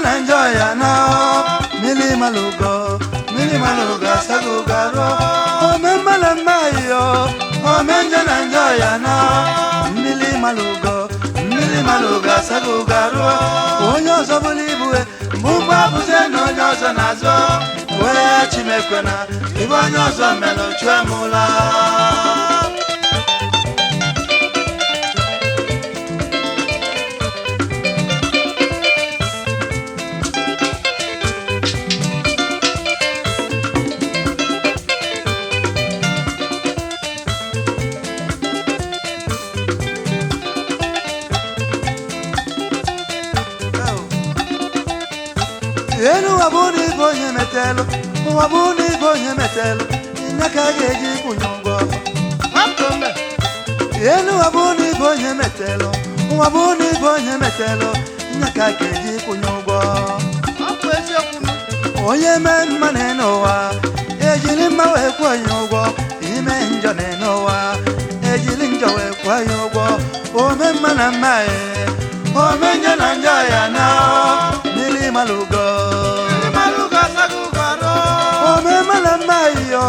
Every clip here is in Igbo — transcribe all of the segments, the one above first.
Enjoy now, Mili Maluga, Sagugaro, oh Mayo, oh enjoy now, Mili Maluga, Sagugaro, oh Yoso Bolibue, Mumba Buzeno, Yoso Nazo, where Chimekona, Ivanyoso Melo Tremula. Enu wabuni bonye metelo, inaka geji kunyongo. Enu wabuni bonye metelo, inaka geji kunyongo. Oye men maneno wa, ejili mawe kwa nyongo, ime njoneno wa, ejili njowe kwa nyongo. Ome manamae, ome njananja na, Mili Maluga. Mayo,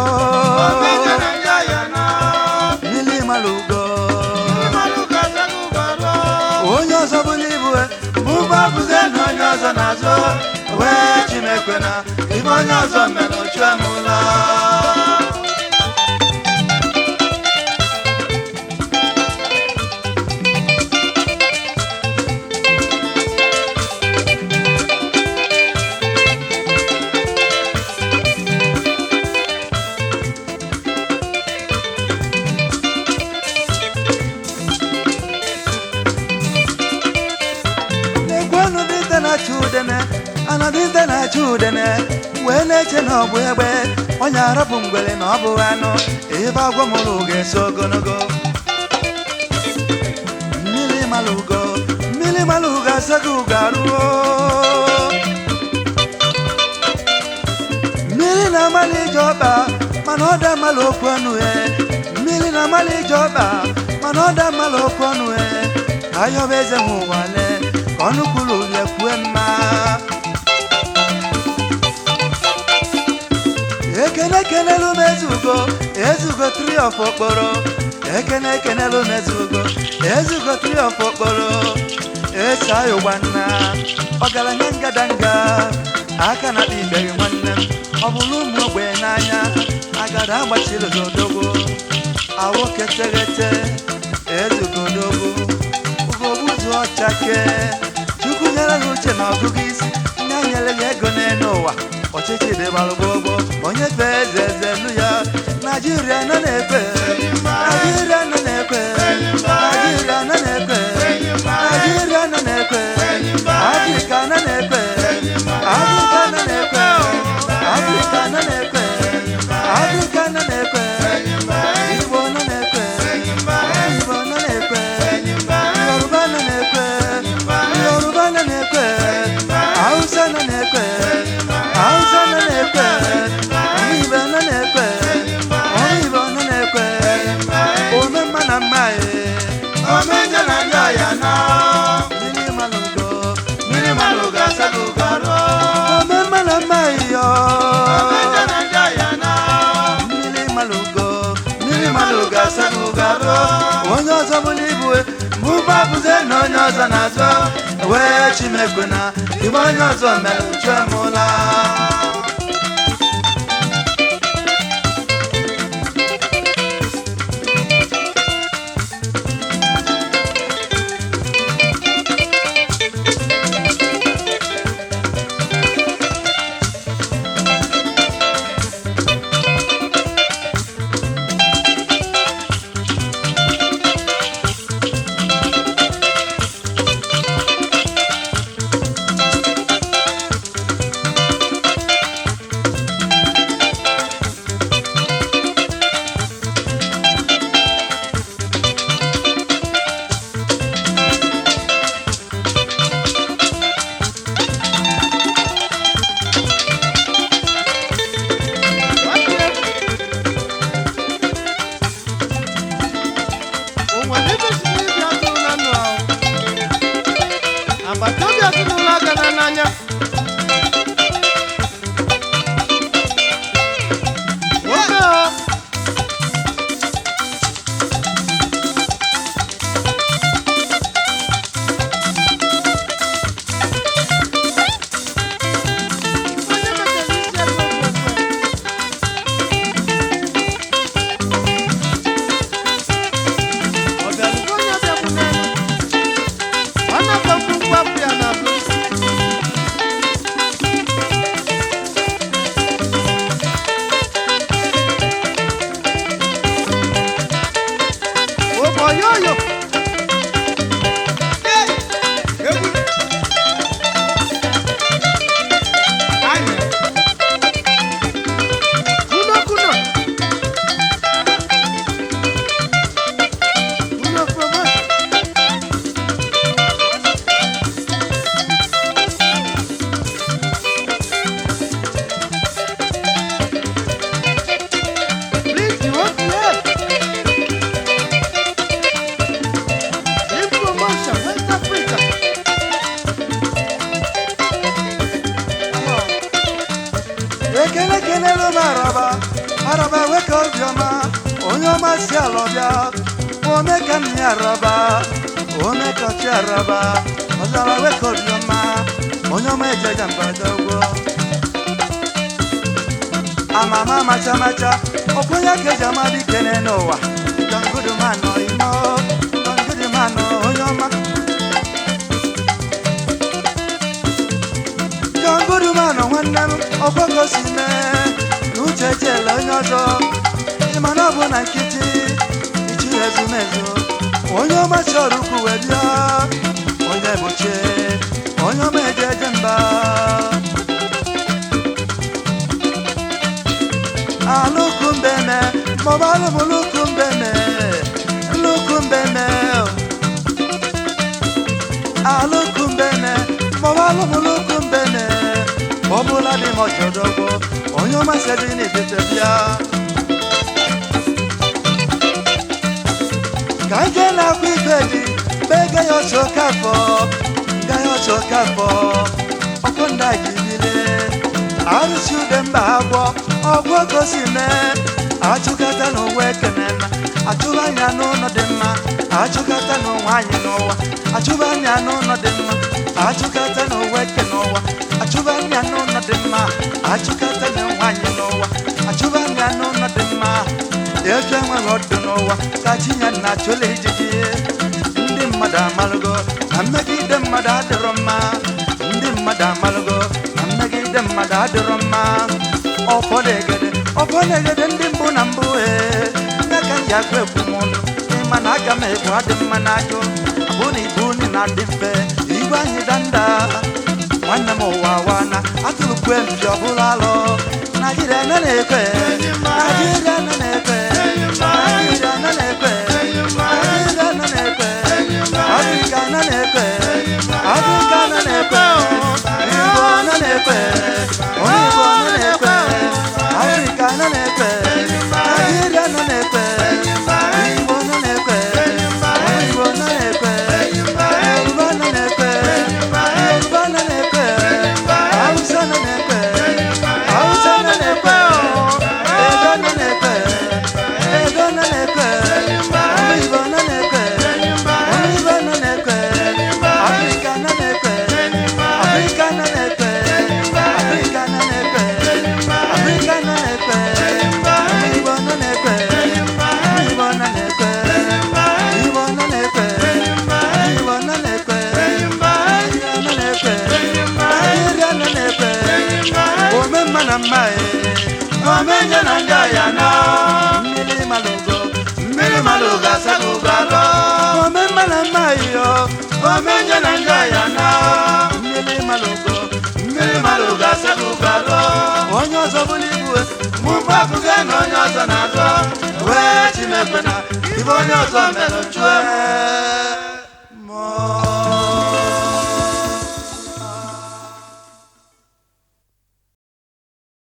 Mili Maluga, Onyoso Bolibue, Mumba Buzeno, Onyoso Nazo, where Chimekona, Ivanyoso Melo Tremula. Anadinda na chudene, wene cheno bwebe, onyara bungwele no buano, eva gwa muluge sogonogo. Mili Maluga Sagugaruo. Mili na mali joba, manoda malokwanue. Mili na mali joba, manoda malokwanue. Ayo beze muwale, konukulu ya kwema. Ekene lu mezugo, ezugo 3 of okporo. Ekene lu mezugo, ezugo 3 of okporo. Esayo wana, ogalanya ngadanga. Aka na iberi nwanne, obulu mu ogbe n'anya. Agada agbachiri zodogo, awo ketegete. Ezugo dogo, ugobuzu ọchake. Chukwu nyere n'uche na ọgụgụ isi, nyanyere ego n'ụwa. Ọchịchị dị balụgbogbo, onye fe ezezelu ya. Nigeria nọ na-ekwe, Nigeria nọ na-ekwe, Nigeria nọ na-ekwe, Nigeria nọ na-ekwe, Africa nọ na-ekwe, Africa nọ na-ekwe, Africa nọ na-ekwe, Africa nọ na-ekwe, Igbo nọ na-ekwe, Igbo nọ na-ekwe, Yoruba nọ na-ekwe, Yoruba nọ na-ekwe, Hausa nọ na-ekwe. Hausa na na-ekwe, Igbo na na-ekwe, Igbo na na-ekwe, ome mma na mma ome nje na nje ya na, Mili Maluga Sagugaro, ome mma na mma ome nje na nje ya na, Mili Maluga Sagugaro, onye ọzọ Bolibue, Mumba Buzeno, onye ọzọ Nazo, wee Chimekona, Igbo onye ọzọ Melo Tremula. masị alọbịa ome ka nni araba ome ka ọchị araba ọzara weka obiọma onye ọma ejeja mbadogwo amama macha macha ọkwenye ka eji ama dị kene n'ụwa dọngụdụmanụ imo dọngụdụmanụ onye ọma dọngụdụmanụ nwanne m ọgbakọ si mee n'uche echela onye ọzọ ịma na ọ bụ na nkịtị ichi ezumezu onye ọma chọrọ ukwu wee bịa onye bụchie onye ọma ejeje mba alukumbeme mobalum lukumbeme lukumbeme alukumbeme mobalum lukumbeme bobula di mojodogo onyo masedi ni tetebia kanje na kwifedi bega yo chokafo gayo chokafo okonda gibile arusi udemba agwo ọgwụ gosi mee achụkata n'ụwa ekenena achụba anya n'ụlọ dị mma achụkata n'ụwa anyị n'ụwa achụba anya n'ụlọ dị mma achụkata n'ụwa eke n'ụwa achụba anya n'ụlọ dị mma achụkata n'ụwa anyị n'ụwa achụba anya n'ụlọ dị mma eke enweghị ọdụ n'ụwa ka chinye na achụla ijiji ndị mmadụ amalụgo na mmegide mmadụ adịrọ mma ndị mmadụ amalụgo na mmegide mmadụ adịrọ mma ọfọdegede ndị mbụ na mbụ n'aka m ji agụ ekwu m ọnụ ịma na aga m ebu adị mma n'ajụ abụ na ibu unu na-adị mfe igwe anyị danda nwanne m ụwa wana atụrụkwe mpi ọbụla alụ Naịjirịa na na-ekwe Naịjirịa na na-ekwe Naịjirịa na na-ekwe Naịjirịa na na-ekwe Afrịka na na-ekwe Afrịka na na-ekwe Igbo na na-ekwe onye Igbo na na-ekwe Africa na na-ekwe Nigeria na na-ekwe Igbo na na-ekwe Igbo na na-ekwe Yoruba na na-ekwe Yoruba na na-ekwe Hausa na na-ekwe Hausa na na-ekwe Edo na na-ekwe Edo na na-ekwe Igbo na na-ekwe Igbo na na-ekwe Africa na na-ekwe Africa na na-ekwe Africa na na-ekwe Africa na na-ekwe Igbo na na-ekwe Igbo na na-ekwe Igbo na na-ekwe Igbo na na-ekwe Igbo na na-ekwe Nigeria na na-ekwe ome mma na mma omenye na ndị ọya na mmiri malụgo asagugo alọ ome mma na mma iyo omenye na ndị ọya na mmiri malụgo asagugo alọ onye ọzọ bụrụ ibu mụbụ akụga na onye ọzọ na-azọ wee chimekwe na ibe onye ọzọ mere chụọ